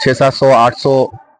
600-700-800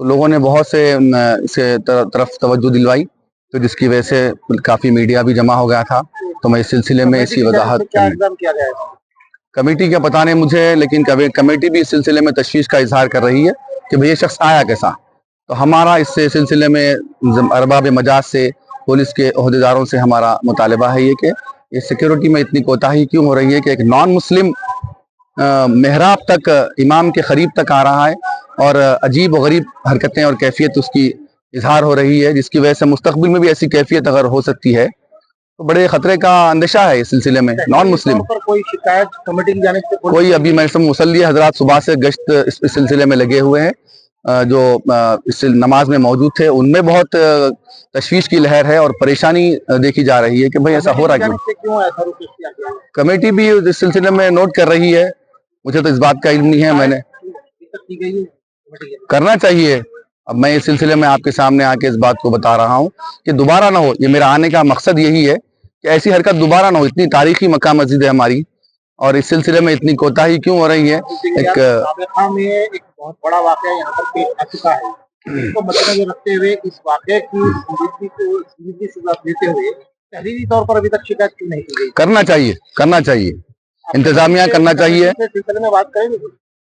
تو لوگوں نے بہت سے اسے طرف توجہ دلوائی، تو جس کی وجہ سے کافی میڈیا بھی جمع ہو گیا تھا. تو میں اس سلسلے میں اس کی وضاحت کمیٹی کا پتہ نہیں مجھے، لیکن کمیٹی بھی اس سلسلے میں تشویش کا اظہار کر رہی ہے کہ بھئی یہ شخص آیا کیسا. تو ہمارا اس سلسلے میں ارباب مجاز سے، پولیس کے عہدیداروں سے ہمارا مطالبہ ہے یہ کہ یہ سیکیورٹی میں اتنی کوتاہی کیوں ہو رہی ہے کہ ایک نان مسلم محراب تک، امام کے قریب تک آ رہا ہے اور عجیب و غریب حرکتیں اور کیفیت اس کی اظہار ہو رہی ہے، جس کی وجہ سے مستقبل میں بھی ایسی کیفیت اگر ہو سکتی ہے تو بڑے خطرے کا اندیشہ ہے اس سلسلے میں. نان مسلم کوئی شکایت کمیٹی کی جانب سے کوئی ابھی میں مصلی حضرات صبح سے گشت اس سلسلے میں لگے ہوئے ہیں، جو اس نماز میں موجود تھے ان میں بہت تشویش کی لہر ہے اور پریشانی دیکھی جا رہی ہے کہ بھئی ایسا ہو رہا کیوں. کمیٹی بھی اس سلسلے میں نوٹ کر رہی ہے، مجھے تو اس بات کا علم نہیں ہے. میں نے کرنا چاہیے. اب میں اس سلسلے میں آپ کے سامنے آ کے اس بات کو بتا رہا ہوں کہ دوبارہ نہ ہو. یہ میرا آنے کا مقصد یہی ہے کہ ایسی حرکت دوبارہ نہ ہو. اتنی تاریخی مکہ مسجد ہے ہماری، اور اس سلسلے میں اتنی کوتاہی کیوں ہو رہی ہے. ایک بہت بڑا واقعہ یہاں پر پیش آ چکا ہے، اس کو مد نظر رکھتے ہوئے اس واقعے کی سنجیدگی سے لیتے ہوئے تحریری طور پر ابھی تک شکایت کیوں نہیں کی گئی؟ کرنا چاہیے انتظامیہ کرنا چاہیے. سلسلے میں بات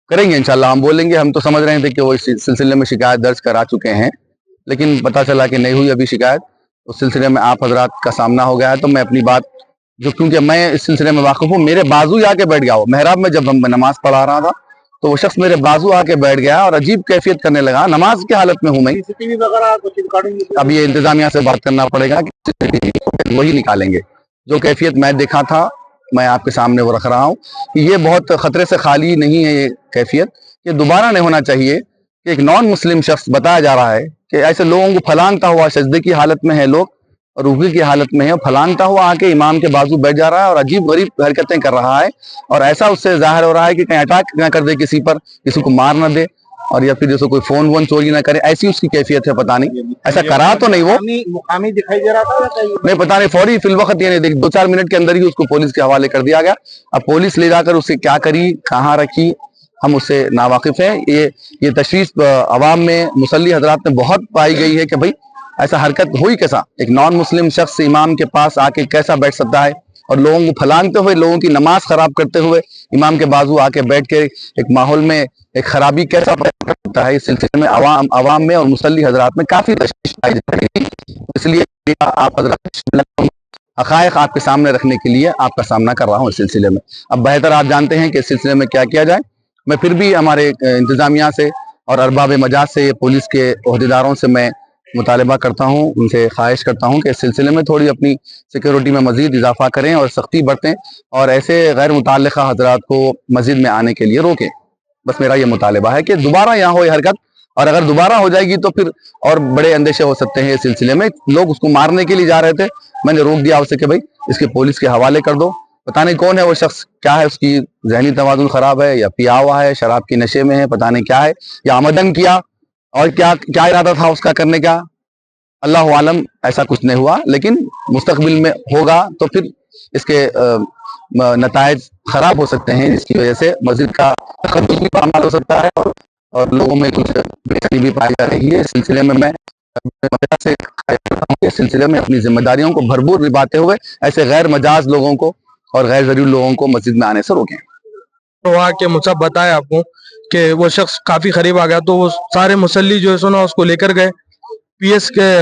کریں گے انشاءاللہ، ہم بولیں گے. ہم تو سمجھ رہے تھے کہ وہ اس سلسلے میں شکایت درج کرا چکے ہیں، لیکن پتہ چلا کہ نہیں ہوئی ابھی شکایت. اس سلسلے میں آپ حضرات کا سامنا ہو گیا ہے، تو میں اپنی بات جو، کیونکہ میں اس سلسلے میں واقف ہوں، میرے بازو آ کے بیٹھ گیا ہو محراب میں. جب ہم نماز پڑھا رہا تھا تو وہ شخص میرے بازو آ کے بیٹھ گیا اور عجیب کیفیت کرنے لگا. نماز کی حالت میں ہوں میں. اب یہ انتظامیہ سے بات کرنا پڑے گا کہ وہی نکالیں گے. جو کیفیت میں دیکھا تھا میں آپ کے سامنے وہ رکھ رہا ہوں کہ یہ بہت خطرے سے خالی نہیں ہے. یہ کیفیت یہ دوبارہ نہیں ہونا چاہیے کہ ایک نان مسلم شخص بتایا جا رہا ہے کہ ایسے لوگوں کو پھلانگتا ہوا، سجدے کی حالت میں ہے لوگ اور رکوع کی حالت میں ہے، پھلانگتا ہوا آ کے امام کے بازو بیٹھ جا رہا ہے اور عجیب غریب حرکتیں کر رہا ہے. اور ایسا اس سے ظاہر ہو رہا ہے کہ کہیں اٹیک نہ کر دے کسی پر، کسی کو مار نہ دے، اور یا پھر جیسے کوئی فون وون چوری نہ کرے. ایسی اس کی کیفیت ہے. پتہ نہیں ایسا کرا تو نہیں، وہ مقامی دکھائی دے رہا تھا نہیں، پتہ نہیں. فوری فی الوقت یہ نہیں، 2-4 منٹ کے اندر ہی اس کو پولیس کے حوالے کر دیا گیا. اب پولیس لے جا کر اسے کیا کری، کہاں رکھی، ہم اس سے ناواقف ہیں. یہ تشویش عوام میں، مصلی حضرات میں بہت پائی گئی ہے کہ بھئی ایسا حرکت ہوئی کیسا. ایک نان مسلم شخص امام کے پاس آ کے کیسا بیٹھ سکتا ہے اور لوگوں کو پھلانگتے ہوئے، لوگوں کی نماز خراب کرتے ہوئے امام کے بازو آ کے بیٹھ کے ایک ماحول میں ایک خرابی کیسا پیدا کرتا ہے. اس سلسلے میں عوام میں اور مصلی حضرات میں کافی تشویش پائی جا رہی ہے. اس لیے آپ حضرات حقائق آپ کے سامنے رکھنے کے لیے آپ کا سامنا کر رہا ہوں اس سلسلے میں. اب بہتر آپ جانتے ہیں کہ اس سلسلے میں کیا کیا جائے. میں پھر بھی ہمارے انتظامیہ سے اور ارباب مجاز سے، پولیس کے عہدیداروں سے میں مطالبہ کرتا ہوں، ان سے خواہش کرتا ہوں کہ اس سلسلے میں تھوڑی اپنی سیکیورٹی میں مزید اضافہ کریں اور سختی برتیں اور ایسے غیر متعلقہ حضرات کو مسجد میں آنے کے لیے روکیں. بس میرا یہ مطالبہ ہے کہ دوبارہ یہاں ہو یہ حرکت، اور اگر دوبارہ ہو جائے گی تو پھر اور بڑے اندیشے ہو سکتے ہیں اس سلسلے میں. لوگ اس کو مارنے کے لیے جا رہے تھے، میں نے روک دیا اسے کہ بھائی اس کے پولیس کے حوالے کر دو. پتہ نہیں کون ہے وہ شخص، کیا ہے اس کی ذہنی توازن خراب ہے یا پیا ہوا ہے، شراب کی نشے میں ہے، پتہ نہیں کیا ہے، یا آمدن کیا اور کیا ارادہ تھا اس کا کرنے کا، اللہ عالم. ایسا کچھ نہیں ہوا، لیکن مستقبل میں ہوگا تو پھر اس کے نتائج خراب ہو سکتے ہیں، جس کی وجہ سے مسجد کا تقدس بھی پامال ہو سکتا ہے اور لوگوں میں کچھ بےچینی بھی پائی جا رہی ہے. اس سلسلے میں میں اس سلسلے میں اپنی ذمہ داریوں کو بھرپور نبھاتے ہوئے ایسے غیر مجاز لوگوں کو اور غیر ضروری لوگوں کو مسجد میں آنے سے روکیں. وہاں کے مصعب بتایا آپ کو کہ وہ شخص کافی قریب آ گیا، تو وہ سارے مصلی جو ہے سنا اس کو لے کر گئے.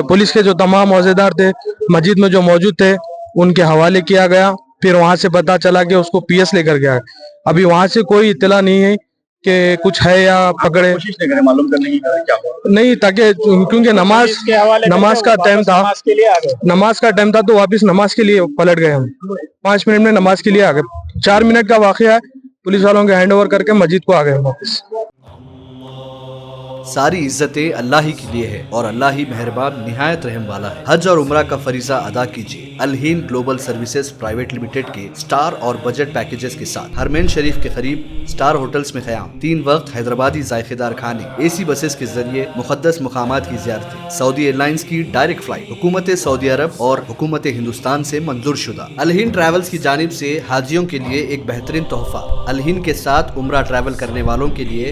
پولیس کے جو تمام عہدیدار تھے مسجد میں جو موجود تھے ان کے حوالے کیا گیا. پھر وہاں سے پتا چلا کہ اس کو پی ایس لے کر گیا. ابھی وہاں سے کوئی اطلاع نہیں ہے کہ کچھ ہے یا پکڑے معلوم کرنے کی نہیں، تاکہ کیونکہ نماز کا ٹائم تھا تو واپس نماز کے لیے پلٹ گئے. ہم 5 منٹ میں نماز کے لیے آ گئے. 4 منٹ کا واقعہ ہے، پولیس والوں کے ہینڈ اوور کر کے مسجد کو آ گئے واپس. ساری عزتیں اللہ ہی کے لیے ہے اور اللہ ہی مہربان نہایت رحم والا ہے. حج اور عمرہ کا فریضہ ادا کیجیے الہند گلوبل سروسز پرائیویٹ لمیٹڈ کے سٹار اور بجٹ پیکیجز کے ساتھ. حرمین شریف کے قریب سٹار ہوٹلز میں قیام، 3 وقت حیدرآبادی ذائقے دار کھانے، اے سی بسز کے ذریعے مقدس مقامات کی زیارتیں، سعودی ایئر لائنز کی ڈائریکٹ فلائٹ، حکومت سعودی عرب اور حکومت ہندوستان سے منظور شدہ. الہند ٹریولز کی جانب سے حاجیوں کے لیے ایک بہترین تحفہ. الہند کے ساتھ عمرہ ٹریول کرنے والوں کے لیے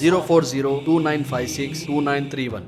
04029562931।